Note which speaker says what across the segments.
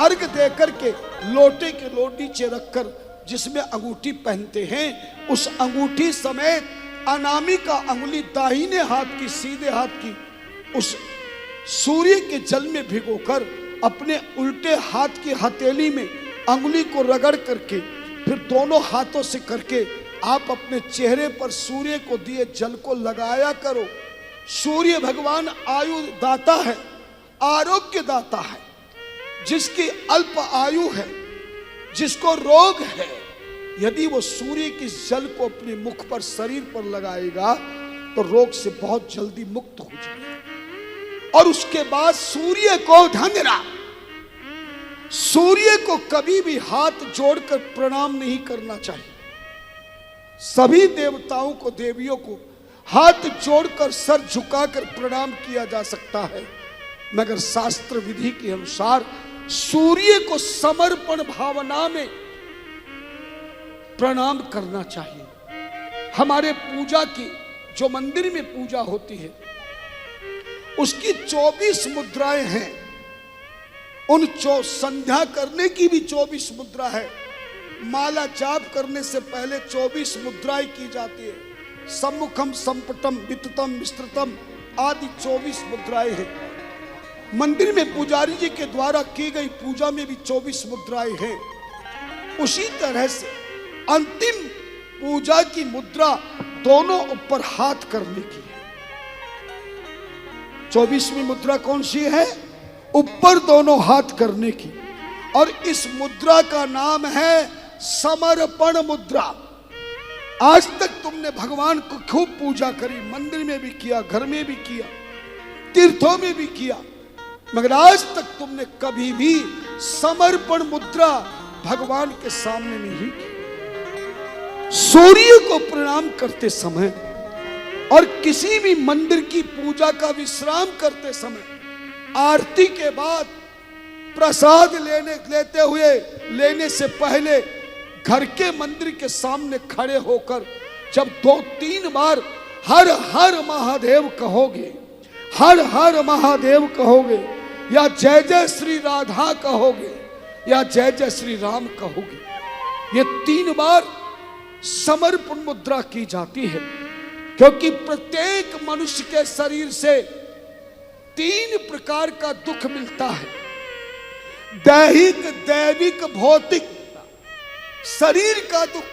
Speaker 1: अर्घ देकर के लोटे के लोट नीचे रखकर जिसमें अंगूठी पहनते हैं, उस अंगूठी समेत अनामिका अंगुली दाहिने हाथ की, सीधे हाथ की, उस सूर्य के जल में भिगोकर अपने उल्टे हाथ की हथेली में अंगुली को रगड़ करके फिर दोनों हाथों से करके आप अपने चेहरे पर सूर्य को दिए जल को लगाया करो। सूर्य भगवान आयु दाता है, आरोग्य दाता है। जिसकी अल्प आयु है, जिसको रोग है, यदि वो सूर्य के जल को अपने मुख पर, शरीर पर लगाएगा तो रोग से बहुत जल्दी मुक्त हो जाएगा। और उसके बाद सूर्य को धन्यरा, सूर्य को कभी भी हाथ जोड़कर प्रणाम नहीं करना चाहिए। सभी देवताओं को, देवियों को हाथ जोड़कर, सर झुकाकर प्रणाम किया जा सकता है, मगर शास्त्र विधि के अनुसार सूर्य को समर्पण भावना में प्रणाम करना चाहिए। हमारे पूजा की, जो मंदिर में पूजा होती है, उसकी 24 मुद्राएं हैं। उन संध्या करने की भी 24 मुद्रा है। माला जाप करने से पहले 24 मुद्राएं की जाती है। सम्मुखम, संपटम, विततम, विस्तृतम आदि 24 मुद्राएं हैं। मंदिर में पुजारी जी के द्वारा की गई पूजा में भी 24 मुद्राएं हैं। उसी तरह से अंतिम पूजा की मुद्रा दोनों ऊपर हाथ करने की है। 24वीं मुद्रा कौन सी है? ऊपर दोनों हाथ करने की। और इस मुद्रा का नाम है समर्पण मुद्रा। आज तक तुमने भगवान को खूब पूजा करी, मंदिर में भी किया, घर में भी किया, तीर्थों में भी किया, मगर आज तक तुमने कभी भी समर्पण मुद्रा भगवान के सामने नहीं की। सूर्य को प्रणाम करते समय और किसी भी मंदिर की पूजा का विश्राम करते समय, आरती के बाद प्रसाद लेने से पहले घर के मंदिर के सामने खड़े होकर जब 2-3 बार हर हर महादेव कहोगे, हर हर महादेव कहोगे, या जय जय श्री राधा कहोगे, या जय जय श्री राम कहोगे, ये 3 बार समर्पण मुद्रा की जाती है। क्योंकि प्रत्येक मनुष्य के शरीर से 3 प्रकार का दुख मिलता है। दैहिक, दैविक, भौतिक। शरीर का दुख,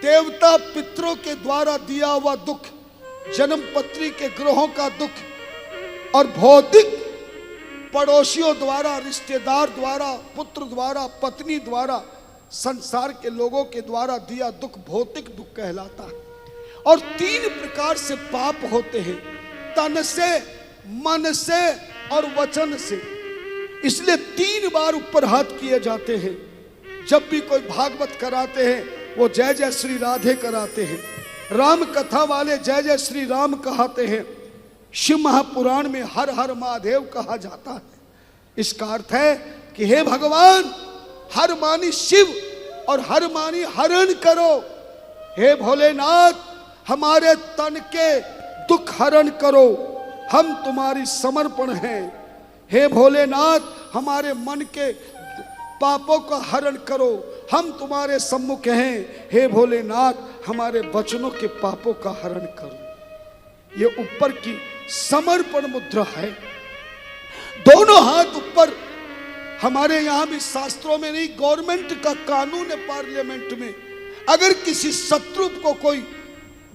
Speaker 1: देवता पितरों के द्वारा दिया हुआ दुख, जन्म पत्री के ग्रहों का दुख, और भौतिक पड़ोसियों द्वारा, रिश्तेदार द्वारा, पुत्र द्वारा, पत्नी द्वारा, संसार के लोगों के द्वारा दिया दुख भौतिक दुख कहलाता है। और 3 प्रकार से पाप होते हैं, तन से, मन से और वचन से। इसलिए 3 बार ऊपर हाथ किए जाते हैं। जब भी कोई भागवत कराते हैं वो जय जय श्री राधे कराते हैं, राम कथा वाले जय जय श्री राम कहते हैं, शिव महापुराण में हर हर महादेव कहा जाता है। इसका अर्थ है कि हे भगवान, हर मानी शिव और हर मानी हरण करो। हे भोलेनाथ, हमारे तन के दुख हरण करो, हम तुम्हारी समर्पण हैं। हे भोलेनाथ, हमारे मन के पापों का हरण करो, हम तुम्हारे सम्मुख हैं। हे भोलेनाथ, हमारे वचनों के पापों का हरण करो। ये ऊपर की समर्पण मुद्रा है। दोनों हाथ ऊपर। हमारे यहां भी शास्त्रों में नहीं, गवर्नमेंट का कानून है, पार्लियामेंट में, अगर किसी शत्रु को कोई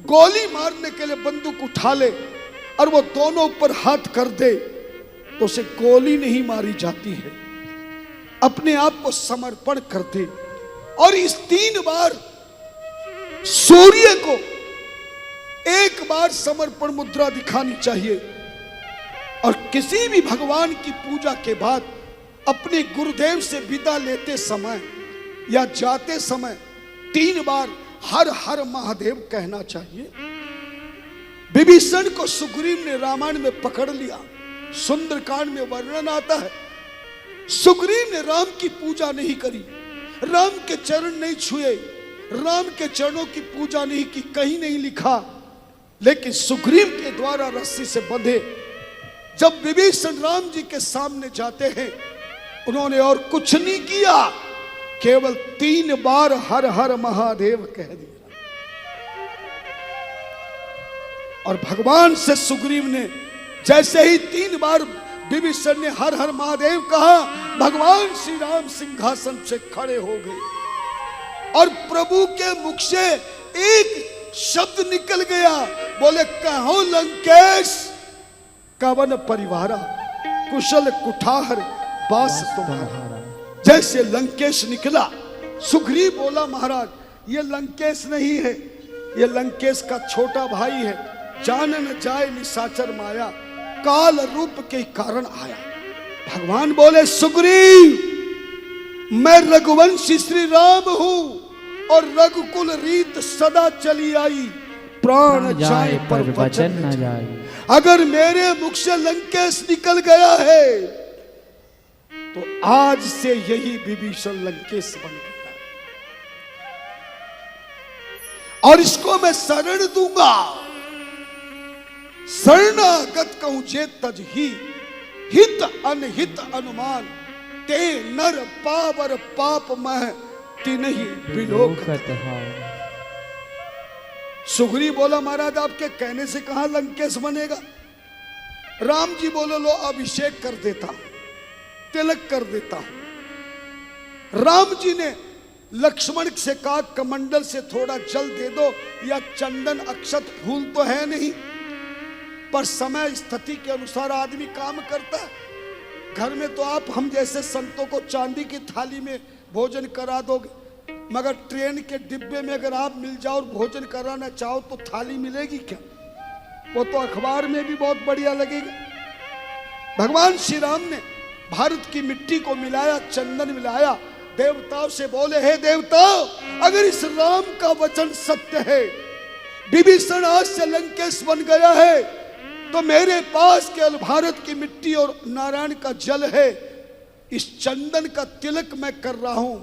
Speaker 1: गोली मारने के लिए बंदूक उठा ले और वो दोनों ऊपर हाथ कर दे तो उसे गोली नहीं मारी जाती है, अपने आप को समर्पण कर दे। और इस 3 बार सूर्य को 1 बार समर्पण मुद्रा दिखानी चाहिए। और किसी भी भगवान की पूजा के बाद अपने गुरुदेव से विदा लेते समय या जाते समय 3 बार हर हर महादेव कहना चाहिए। विभीषण को सुग्रीव ने रामायण में पकड़ लिया, सुंदरकांड में वर्णन आता है। सुग्रीव ने राम की पूजा नहीं करी, राम के चरण नहीं छुए, राम के चरणों की पूजा नहीं की, कहीं नहीं लिखा। लेकिन सुग्रीव के द्वारा रस्सी से बंधे जब विभीषण राम जी के सामने जाते हैं उन्होंने और कुछ नहीं किया, केवल 3 बार हर हर महादेव कह दिया। और भगवान से सुग्रीव ने जैसे ही 3 बार विभीषण ने हर हर महादेव कहा, भगवान श्री राम सिंहासन से खड़े हो गए और प्रभु के मुख से एक शब्द निकल गया, बोले कहो लंकेश कवन परिवारा, कुशल कुठार बास तुम्हारा। जैसे लंकेश निकला, सुग्रीव बोला महाराज ये लंकेश नहीं है, ये लंकेश का छोटा भाई है, जान न जाए निशाचर माया, काल रूप के कारण आया। भगवान बोले सुग्रीव मैं रघुवंशी श्री राम हूं और रघुकुल रीत सदा चली आई, प्राण जाए पर वचन न जाए। अगर मेरे मुख से लंकेश निकल गया है तो आज से यही विभीषण लंकेश बन गया और इसको मैं शरण दूंगा। शरणागत कहूं जे तज ही, हित अनहित अनुमान, ते नर पावर पाप मह तिन्हि विलोकत। सुग्रीव बोला महाराज आपके कहने से कहां लंकेश बनेगा। राम जी बोलो लो अभिषेक कर देता हूं, तिलक कर देता हूं। राम जी ने लक्ष्मण से कहा कमंडल से थोड़ा जल दे दो, या चंदन अक्षत फूल तो है नहीं, पर समय स्थिति के अनुसार आदमी काम करता है। घर में तो आप हम जैसे संतों को चांदी की थाली में भोजन करा दोगे, मगर ट्रेन के डिब्बे में अगर आप मिल जाओ और भोजन कराना चाहो तो थाली मिलेगी क्या? वो तो अखबार में भी बहुत बढ़िया लगेगा। भगवान श्री राम ने भारत की मिट्टी को मिलाया, चंदन मिलाया, देवताओं से बोले हे देवताओं अगर इस राम का वचन सत्य है, विभीषण आज से लंकेश बन गया है, तो मेरे पास केवल भारत की मिट्टी और नारायण का जल है, इस चंदन का तिलक मैं कर रहा हूं,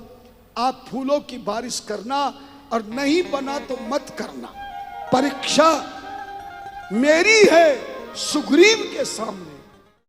Speaker 1: आप फूलों की बारिश करना और नहीं बना तो मत करना। परीक्षा मेरी है सुग्रीव के सामने।